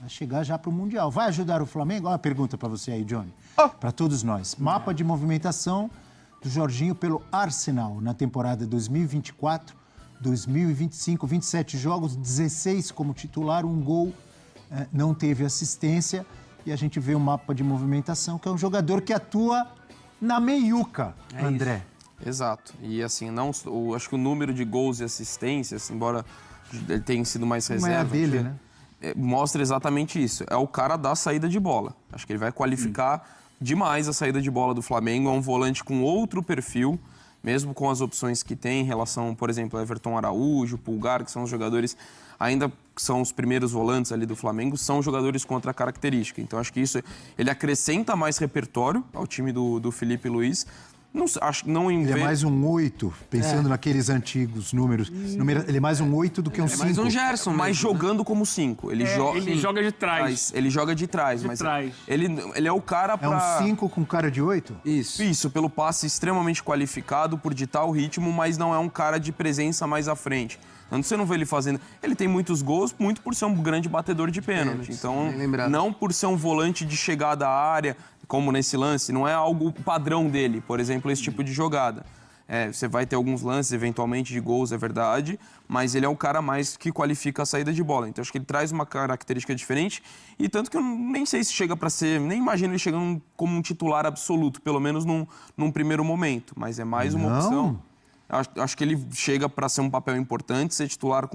a chegar já para o Mundial. Vai ajudar o Flamengo? Olha a pergunta para você aí, Johnny. Para todos nós. Mapa de movimentação do Jorginho pelo Arsenal na temporada 2024, 2025, 27 jogos, 16 como titular, 1 gol, não teve assistência. E a gente vê o mapa de movimentação, que é um jogador que atua na meiuca, André. Isso. Exato. E assim, acho que o número de gols e assistências, embora ele tenha sido mais reserva... Não é a dele, né? Mostra exatamente isso. É o cara da saída de bola. Acho que ele vai qualificar demais a saída de bola do Flamengo. É um volante com outro perfil, mesmo com as opções que tem em relação, por exemplo, a Everton Araújo, Pulgar, que são os jogadores, ainda que são os primeiros volantes ali do Flamengo, são jogadores com outra característica. Então, acho que isso, ele acrescenta mais repertório ao time do Felipe Luiz. Ele é mais um 8, pensando naqueles antigos números. Ele é mais um 8 do que um 5. É mais um Gerson, mas jogando como 5. Ele joga de trás. Ele joga de trás, mas ele é o cara pra... É um 5 com cara de 8? Isso, pelo passe extremamente qualificado, por ditar o ritmo, mas não é um cara de presença mais à frente. Tanto você não vê ele fazendo... Ele tem muitos gols, muito por ser um grande batedor de pênalti. Então, não por ser um volante de chegada à área, como nesse lance, não é algo padrão dele, por exemplo, esse tipo de jogada. Você vai ter alguns lances, eventualmente, de gols, é verdade, mas ele é o cara mais que qualifica a saída de bola. Então, acho que ele traz uma característica diferente, e tanto que eu nem sei se chega para ser... Nem imagino ele chegando como um titular absoluto, pelo menos num primeiro momento, mas é mais uma opção. Acho que ele chega para ser um papel importante, ser titular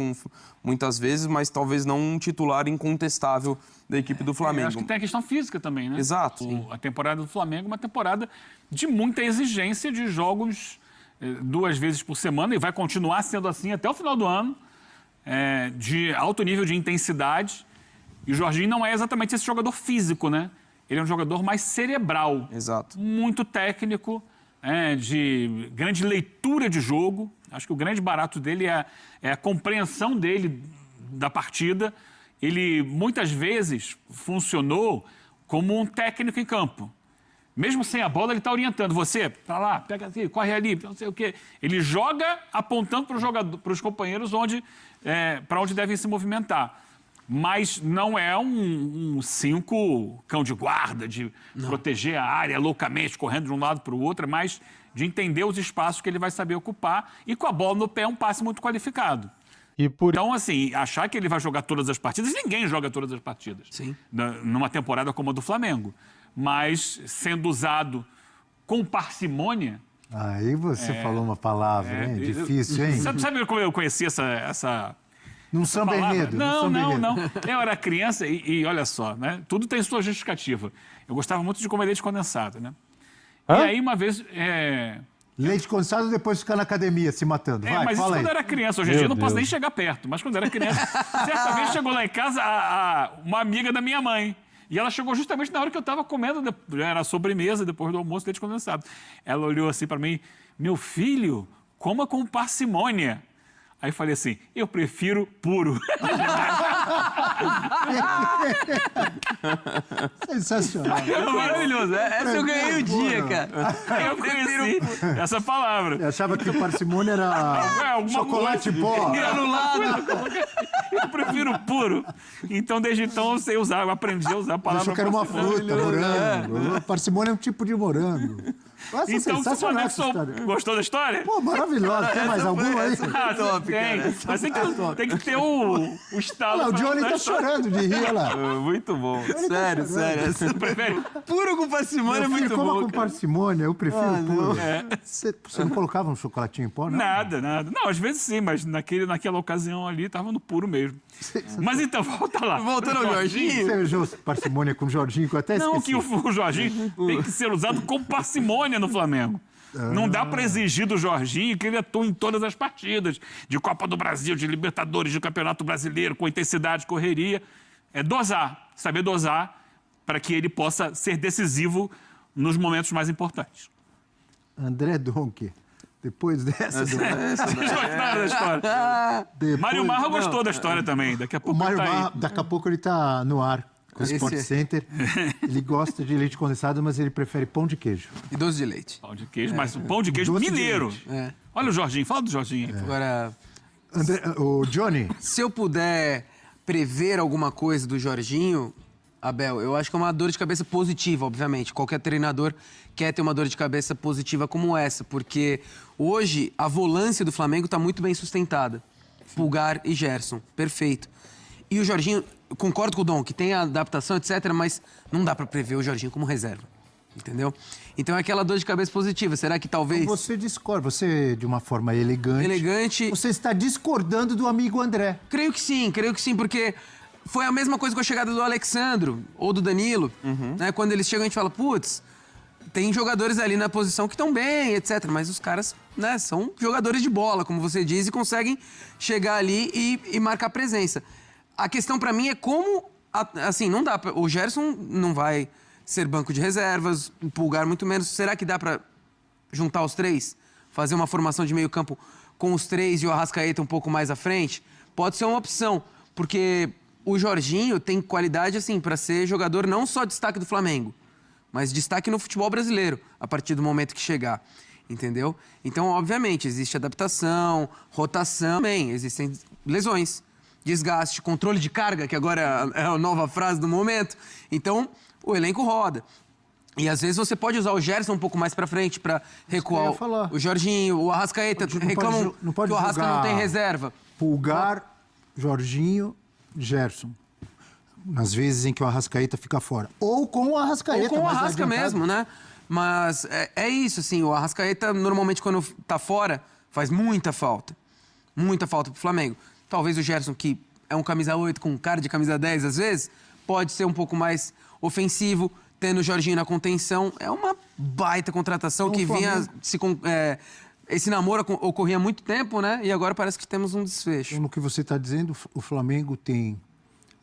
muitas vezes, mas talvez não um titular incontestável da equipe do Flamengo. Acho que tem a questão física também, né? Exato. A temporada do Flamengo é uma temporada de muita exigência de jogos 2 vezes por semana, e vai continuar sendo assim até o final do ano, de alto nível de intensidade. E o Jorginho não é exatamente esse jogador físico, né? Ele é um jogador mais cerebral. Exato. Muito técnico, de grande leitura de jogo. Acho que o grande barato dele é a compreensão dele da partida. Ele, muitas vezes, funcionou como um técnico em campo. Mesmo sem a bola, ele está orientando. Você, para lá, pega aqui, corre ali, não sei o quê. Ele joga apontando para os companheiros para onde devem se movimentar. Mas não é um 5 cão de guarda, de proteger a área loucamente, correndo de um lado para o outro, mas de entender os espaços que ele vai saber ocupar, e com a bola no pé é um passe muito qualificado. Então, assim, achar que ele vai jogar todas as partidas, ninguém joga todas as partidas. Sim. Numa temporada como a do Flamengo. Mas sendo usado com parcimônia... Aí você falou uma palavra, hein? Difícil, hein? Sabe como eu conheci essa Num samba enredo. Não. Eu era criança e olha só, né? Tudo tem sua justificativa. Eu gostava muito de comer leite condensado, né? E aí, uma vez... Leite condensado depois ficar na academia se matando. Vai, mas fala isso aí. quando eu era criança. Hoje em dia eu não posso nem chegar perto. Mas quando eu era criança, certa vez chegou lá em casa uma amiga da minha mãe. E ela chegou justamente na hora que eu estava comendo, já era sobremesa, depois do almoço, leite condensado. Ela olhou assim para mim: meu filho, coma com parcimônia. Aí eu falei assim: eu prefiro puro. Sensacional. Maravilhoso. Essa eu ganhei o dia, cara. Eu conheci essa palavra. Eu achava que parcimônia era chocolate pó. Granulado. Eu prefiro puro. Então, desde então, eu aprendi a usar a palavra. Eu achei que era uma fruta, morango. Parcimônia é um tipo de morango. Nossa, então, sensacional essa história. Gostou da história? Pô, maravilhosa. Tem mais alguma aí? Top, cara. Mas tem que ter o estalo. Olha lá, o Johnny tá chorando de rir, olha lá. Muito bom. Sério. Você prefere? Puro com parcimônia é muito bom, Como com cara. parcimônia, eu prefiro puro. Você não colocava um chocolatinho em pó, não? Nada. Não, às vezes sim, mas naquela ocasião ali tava no puro mesmo. Mas então, volta lá. Voltando ao Jorginho. Você usou parcimônia com o Jorginho, que eu até esqueci. Não, que o Jorginho tem que ser usado com parcimônia no Flamengo. Não dá para exigir do Jorginho que ele atue em todas as partidas, de Copa do Brasil, de Libertadores, de Campeonato Brasileiro, com intensidade, correria. É dosar, saber dosar, para que ele possa ser decisivo nos momentos mais importantes. André Donk, depois dessa... Vocês gostaram da história? Mário Marra gostou da história também. Daqui a pouco O Mário tá aí. Marra, daqui a pouco ele está no ar com o Sport Center. Ele gosta de leite condensado, mas ele prefere pão de queijo. E doce de leite. Pão de queijo, mas um pão de queijo Doce de mineiro. leite. Olha o Jorginho, fala do Jorginho aí. Agora, O Johnny, se eu puder prever alguma coisa do Jorginho, Abel, eu acho que é uma dor de cabeça positiva, obviamente. Qualquer treinador quer ter uma dor de cabeça positiva como essa, porque hoje a volância do Flamengo está muito bem sustentada. Pulgar e Gerson, perfeito. E o Jorginho, concordo com o Dom, que tem a adaptação, etc., mas não dá para prever o Jorginho como reserva, entendeu? Então é aquela dor de cabeça positiva. Será que talvez... Você discorda, você, de uma forma elegante... Elegante... Você está discordando do amigo André. Creio que sim, porque... Foi a mesma coisa com a chegada do Alexandro ou do Danilo. Né? Quando eles chegam, a gente fala, putz, tem jogadores ali na posição que estão bem, etc. Mas os caras, né, são jogadores de bola, como você diz, e conseguem chegar ali e marcar presença. A questão pra mim é como, assim, não dá pra, o Gerson não vai ser banco de reservas, o Pulgar muito menos. Será que dá pra juntar os três? Fazer uma formação de meio campo com os três e o Arrascaeta um pouco mais à frente? Pode ser uma opção, porque... O Jorginho tem qualidade, assim, para ser jogador não só destaque do Flamengo, mas destaque no futebol brasileiro, a partir do momento que chegar, entendeu? Então, obviamente, existe adaptação, rotação, também existem lesões, desgaste, controle de carga, que agora é a nova frase do momento. Então, o elenco roda. E às vezes você pode usar o Gerson um pouco mais pra frente pra recuar o Jorginho, o Arrascaeta. Reclamam que o Arrasca não tem reserva. Pulgar, Jorginho... Gerson, nas vezes em que o Arrascaeta fica fora. Ou com o Arrascaeta. Ou com o Arrasca mesmo, né? Mas é isso, assim, o Arrascaeta normalmente quando tá fora faz muita falta. Muita falta pro Flamengo. Talvez o Gerson, que é um camisa 8 com cara de camisa 10 às vezes, pode ser um pouco mais ofensivo, tendo o Jorginho na contenção. É uma baita contratação que vinha esse namoro ocorria há muito tempo, né? E agora parece que temos um desfecho. No que você está dizendo, o Flamengo tem,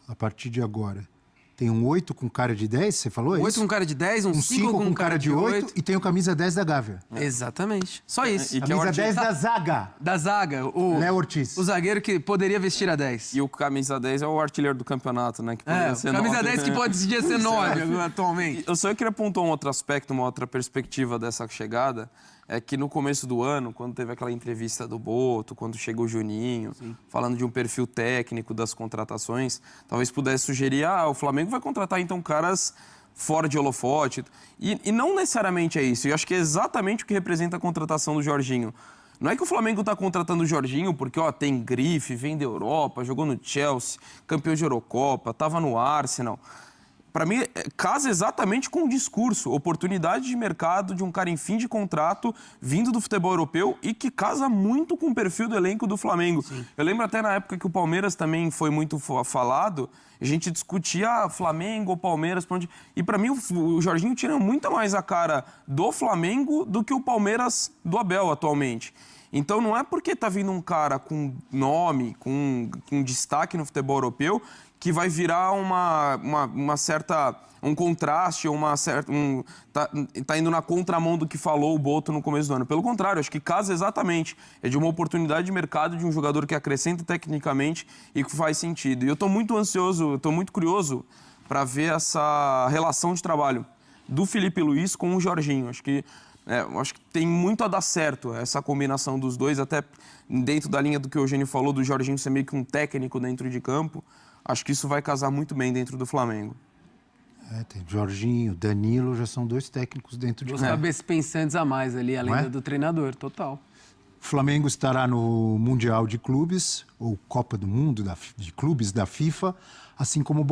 a partir de agora, tem um 8 com cara de 10, você falou isso? 8 com cara de 10, um 5 com cara de 8 e tem o camisa 10 da Gávea. Exatamente. Só isso. E camisa 10 da zaga. Da zaga. O Léo Ortiz. O zagueiro que poderia vestir a 10. E o camisa 10 é o artilheiro do campeonato, né? Que poderia ser camisa 9, 10 que poderia ser 9 atualmente. Eu só queria apontar um outro aspecto, uma outra perspectiva dessa chegada. É que no começo do ano, quando teve aquela entrevista do Boto, quando chegou o Juninho, falando de um perfil técnico das contratações, talvez pudesse sugerir, o Flamengo vai contratar então caras fora de holofote. E não necessariamente é isso. Eu acho que é exatamente o que representa a contratação do Jorginho. Não é que o Flamengo está contratando o Jorginho porque tem grife, vem da Europa, jogou no Chelsea, campeão de Eurocopa, estava no Arsenal. Para mim, casa exatamente com o discurso, oportunidade de mercado de um cara em fim de contrato, vindo do futebol europeu e que casa muito com o perfil do elenco do Flamengo. Sim. Eu lembro até na época que o Palmeiras também foi muito falado, a gente discutia Flamengo ou Palmeiras, e para mim o Jorginho tira muito mais a cara do Flamengo do que o Palmeiras do Abel atualmente. Então não é porque tá vindo um cara com nome, com destaque no futebol europeu, que vai virar um contraste, tá indo na contramão do que falou o Boto no começo do ano. Pelo contrário, acho que casa exatamente. É de uma oportunidade de mercado de um jogador que acrescenta tecnicamente e que faz sentido. E eu estou muito ansioso, estou muito curioso para ver essa relação de trabalho do Felipe Luiz com o Jorginho. Acho que tem muito a dar certo essa combinação dos dois, até dentro da linha do que o Eugênio falou, do Jorginho ser meio que um técnico dentro de campo. Acho que isso vai casar muito bem dentro do Flamengo. Tem Jorginho, Danilo, já são dois técnicos dentro de campo. Os cabeças pensantes a mais ali, além do treinador, total. O Flamengo estará no Mundial de Clubes, ou Copa do Mundo de Clubes da FIFA, assim como o